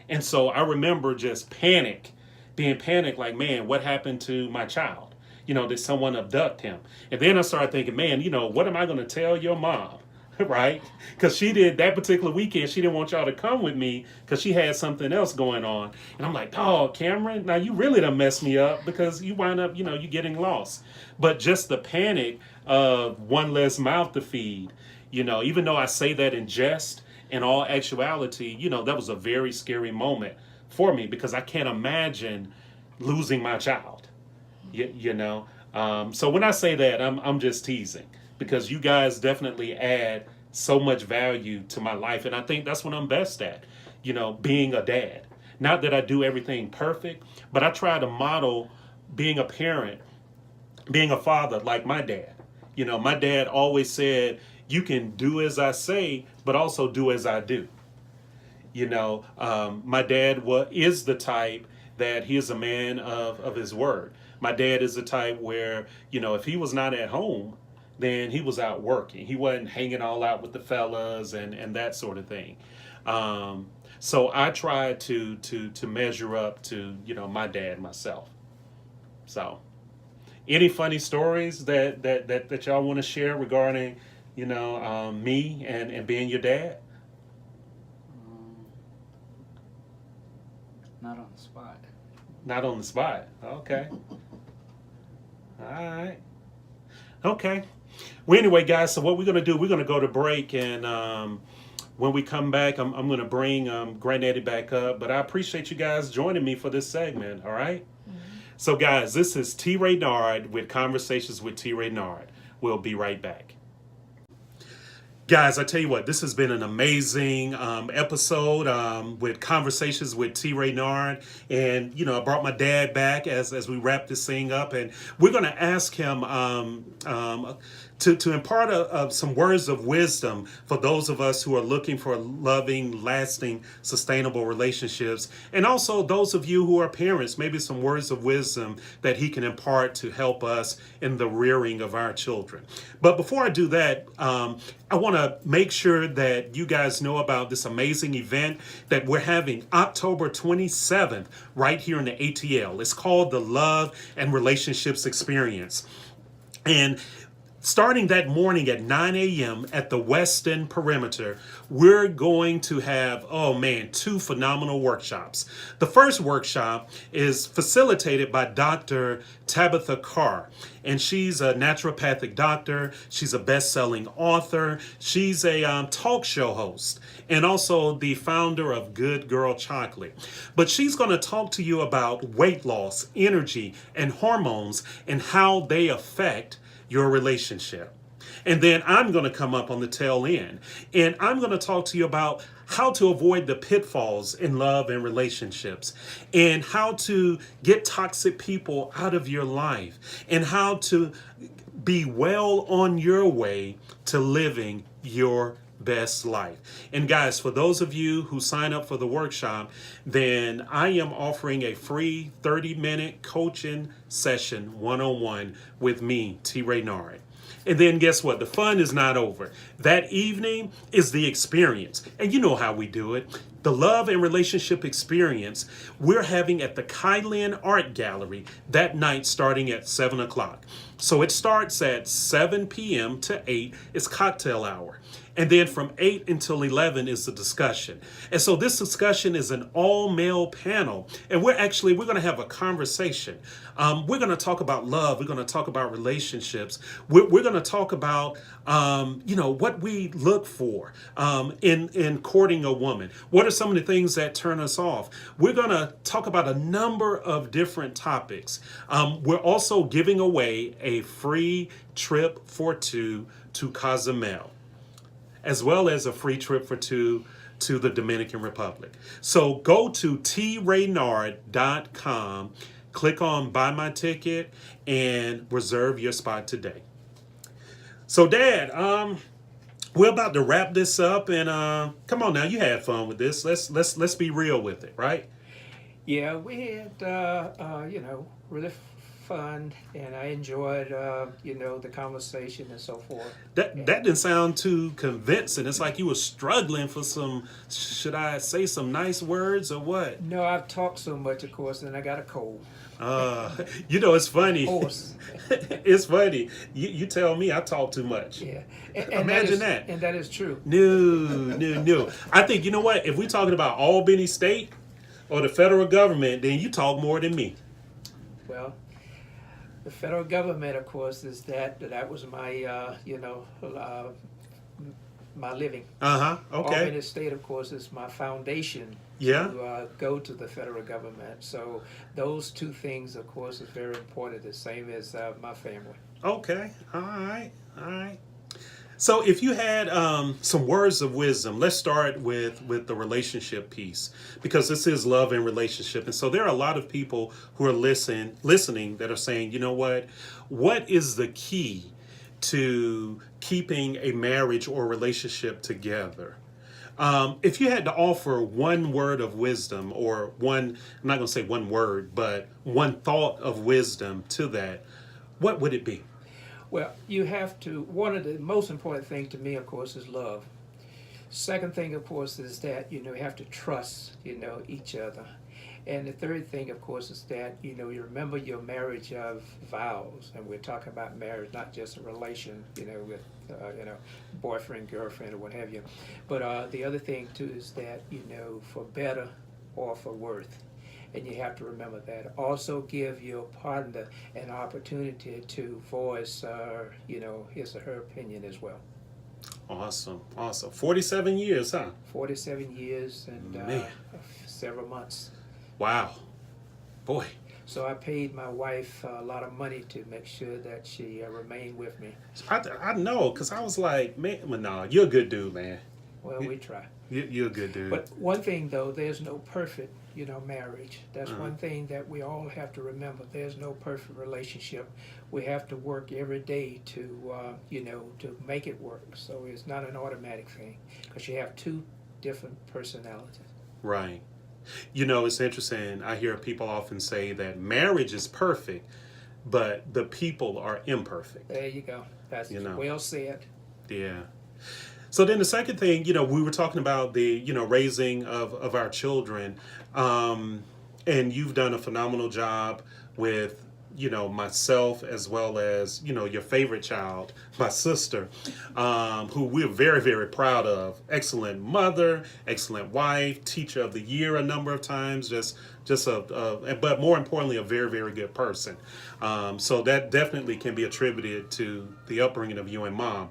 And so I remember just being panicked, like, man, what happened to my child? Did someone abduct him? And then I started thinking, man, what am I going to tell your mom? Right? Because she did that particular weekend. She didn't want y'all to come with me because she had something else going on. And I'm like, oh, Cameron, now you really done messed me up because you wind up, you getting lost. But just the panic of one less mouth to feed, even though I say that in jest, in all actuality, that was a very scary moment for me because I can't imagine losing my child. So when I say that, I'm just teasing because you guys definitely add so much value to my life, and I think that's what I'm best at. Being a dad. Not that I do everything perfect, but I try to model being a parent, being a father like my dad. My dad always said, you can do as I say, but also do as I do. My dad is the type that he is a man of his word. My dad is the type where, if he was not at home, then he was out working. He wasn't hanging all out with the fellas and that sort of thing. So I try to measure up to, my dad myself. So any funny stories that y'all want to share regarding, me and being your dad? Not on the spot. Not on the spot. Okay. All right. Okay. Well, anyway, guys, so what we're going to do, we're going to go to break. And when we come back, I'm going to bring Granddaddy back up. But I appreciate you guys joining me for this segment. All right. Mm-hmm. So, guys, this is TRaynard with Conversations with TRaynard. We'll be right back. Guys, I tell you what, this has been an amazing episode with Conversations with TRaynard. And, I brought my dad back as we wrap this thing up. And we're going to ask him to impart some words of wisdom for those of us who are looking for loving, lasting, sustainable relationships. And also those of you who are parents, maybe some words of wisdom that he can impart to help us in the rearing of our children. But before I do that, I want to make sure that you guys know about this amazing event that we're having October 27th right here in the ATL. It's called the Love and Relationships Experience. And starting that morning at 9 a.m. at the Westin Perimeter, we're going to have, two phenomenal workshops. The first workshop is facilitated by Dr. Tabitha Carr, and she's a naturopathic doctor. She's a best-selling author. She's a talk show host and also the founder of Good Girl Chocolate. But she's going to talk to you about weight loss, energy, and hormones and how they affect your relationship. And then I'm going to come up on the tail end and I'm going to talk to you about how to avoid the pitfalls in love and relationships and how to get toxic people out of your life and how to be well on your way to living your best life. And guys, for those of you who sign up for the workshop, then I am offering a free 30-minute coaching session one-on-one with me, TRaynard. And then guess what? The fun is not over. That evening is the experience. And you know how we do it. The love and relationship experience we're having at the Kylan Art Gallery that night starting at 7 o'clock. So it starts at 7 p.m. to 8. It's cocktail hour. And then from 8 until 11 is the discussion. And so this discussion is an all-male panel. And we're going to have a conversation. We're going to talk about love. We're going to talk about relationships. We're going to talk about, what we look for in courting a woman. What are some of the things that turn us off? We're going to talk about a number of different topics. We're also giving away a free trip for two to Cozumel, as well as a free trip for two to the Dominican Republic. So go to TRaynard.com, click on Buy My Ticket, and reserve your spot today. So, Dad, we're about to wrap this up, and come on now, you had fun with this. Let's be real with it, right? Yeah, we had, really fun, and I enjoyed, the conversation and so forth. That didn't sound too convincing. It's like you were struggling for some, should I say some nice words or what? No, I've talked so much, of course, and I got a cold. It's funny. Of course. It's funny. You tell me I talk too much. Yeah. Imagine that. And that is true. No. I think, you know what? If we're talking about Albany State or the federal government, then you talk more than me. Well, the federal government, of course, is that was my, my living. Okay. Albany State, of course, is my foundation Yeah. to go to the federal government. So those two things, of course, is very important, the same as my family. Okay. All right. So if you had some words of wisdom, let's start with the relationship piece, because this is love and relationship. And so there are a lot of people who are listening that are saying, you know what is the key to keeping a marriage or relationship together? If you had to offer one word of wisdom, or I'm not going to say one word, but one thought of wisdom to that, what would it be? Well, you have to, one of the most important things to me, of course, is love. Second thing, of course, is that, you have to trust, each other. And the third thing, of course, is that, you remember your marriage of vows. And we're talking about marriage, not just a relation, with, boyfriend, girlfriend, or what have you. But the other thing, too, is that, for better or for worse. And you have to remember that. Also give your partner an opportunity to voice, his or her opinion as well. Awesome. 47 years, huh? 47 years and several months. Wow. Boy. So I paid my wife a lot of money to make sure that she remained with me. I know, because I was like, man, well, no, you're a good dude, man. Well, we try. You're a good dude. But one thing, though, there's no perfect, marriage. That's one thing that we all have to remember. There's no perfect relationship. We have to work every day to, to make it work. So it's not an automatic thing, because you have two different personalities. Right. It's interesting. I hear people often say that marriage is perfect, but the people are imperfect. There you go. That's well said. Yeah. So then the second thing, we were talking about the, raising of our children. And you've done a phenomenal job with, myself, as well as, your favorite child, my sister, who we're very, very proud of. Excellent mother, excellent wife, teacher of the year a number of times, but more importantly, a very, very good person. So that definitely can be attributed to the upbringing of you and Mom.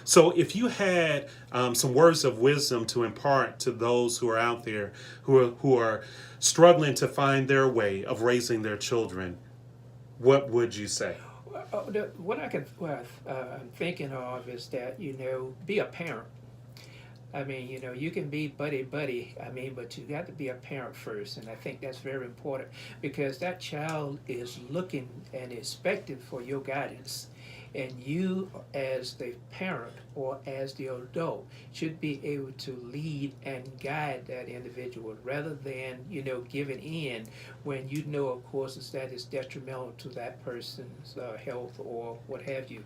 So if you had some words of wisdom to impart to those who are out there who are struggling to find their way of raising their children, what would you say? What I'm thinking of is that, be a parent. I mean, you can be buddy, but you got to be a parent first. And I think that's very important, because that child is looking and expecting for your guidance. And you, as the parent or as the adult, should be able to lead and guide that individual, rather than, giving in when of course, that is detrimental to that person's health or what have you.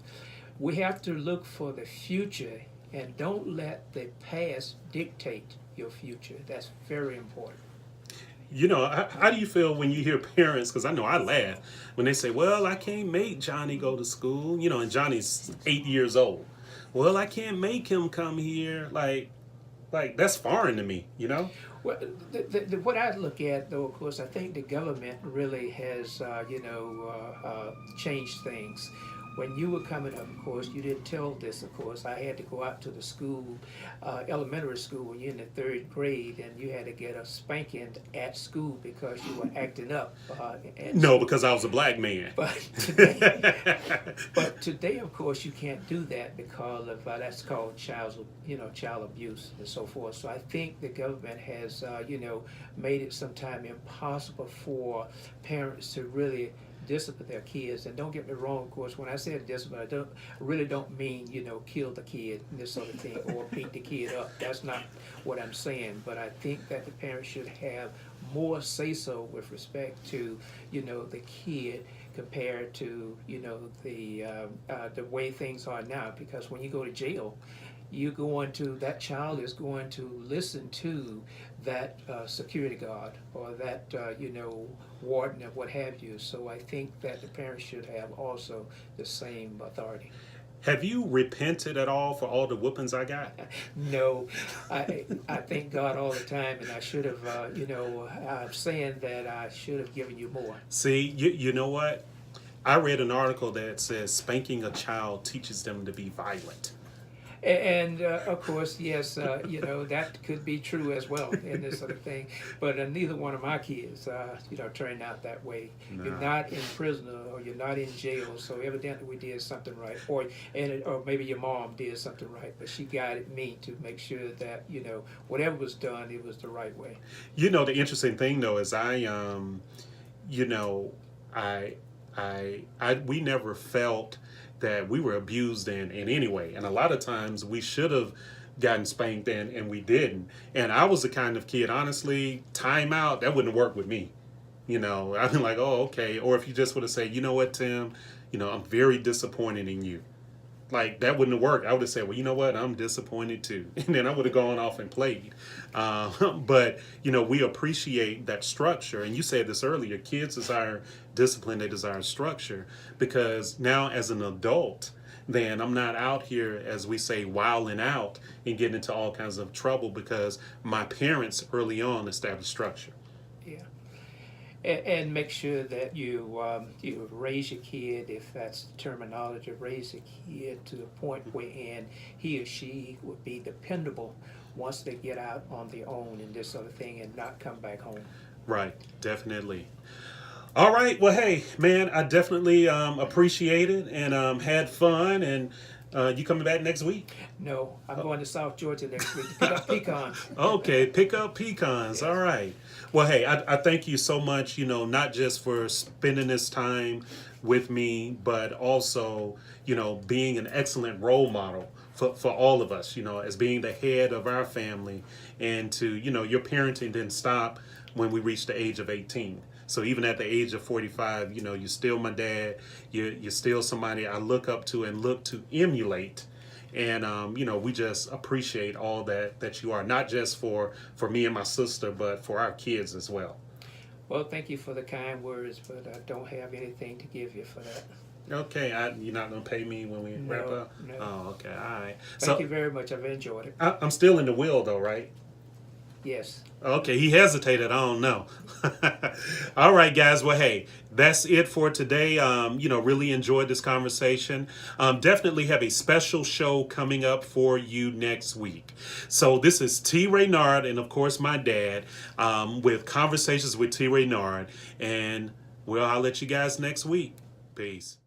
We have to look for the future, and don't let the past dictate your future. That's very important. How do you feel when you hear parents, because I know I laugh, when they say, well, I can't make Johnny go to school, and Johnny's 8 years old. well, I can't make him come here. Like that's foreign to me, you know? Well, what I look at, though, of course, I think the government really has, changed things. When you were coming up, of course, you didn't tell this, of course. I had to go out to the school, elementary school, when you're in the third grade, and you had to get a spanking at school because you were acting up. No, because I was a black man. But today, but today, of course, you can't do that because of that's called child abuse and so forth. So I think the government has, made it sometimes impossible for parents to really discipline their kids. And don't get me wrong, of course, when I say discipline, I really don't mean, kill the kid and this sort of thing or beat the kid up. That's not what I'm saying. But I think that the parents should have more say-so with respect to, the kid compared to, the way things are now. Because when you go to jail, that child is going to listen to that security guard or that, warden or what have you. So I think that the parents should have also the same authority. Have you repented at all for all the whoopings I got? No, I thank God all the time, and I should have, I'm saying that I should have given you more. See, you know what? I read an article that says spanking a child teaches them to be violent. And of course, yes, that could be true as well in this sort of thing. But neither one of my kids, turned out that way. No. You're not in prison or you're not in jail, so evidently we did something right. Or maybe your mom did something right, but she guided me to make sure that whatever was done, it was the right way. The interesting thing though is we never felt that we were abused in any way. And a lot of times we should have gotten spanked and we didn't. And I was the kind of kid, honestly, time out, that wouldn't work with me. I'd be like, oh, okay. Or if you just would have said, you know what, Tim, I'm very disappointed in you. Like, that wouldn't have worked. I would have said, well, you know what? I'm disappointed too. And then I would have gone off and played. But, we appreciate that structure. And you said this earlier, kids desire discipline, they desire structure. Because now as an adult, then I'm not out here, as we say, wilding out and getting into all kinds of trouble because my parents early on established structure. Yeah. And make sure that you raise your kid, if that's the terminology, raise the kid to the point wherein he or she would be dependable once they get out on their own and this sort of thing and not come back home. Right, definitely. All right, well, hey, man, I definitely appreciate it and had fun. And you coming back next week? No, I'm going to South Georgia next week to pick up pecans. Okay, pick up pecans. All right. Well, hey, I thank you so much, not just for spending this time with me, but also, being an excellent role model for all of us, as being the head of our family. And to, your parenting didn't stop when we reached the age of 18. So even at the age of 45, you're still my dad. You're still somebody I look up to and look to emulate. And, we just appreciate all that you are, not just for me and my sister, but for our kids as well. Well, thank you for the kind words, but I don't have anything to give you for that. Okay, you're not going to pay me when we wrap up? No. Oh, okay, all right. Thank you very much. I've enjoyed it. I'm still in the will, though, right? Yes. Okay, he hesitated. I don't know. All right, guys. Well, hey, that's it for today. Really enjoyed this conversation. Definitely have a special show coming up for you next week. So this is TRaynard and, of course, my dad with Conversations with TRaynard. And, well, I'll let you guys next week. Peace.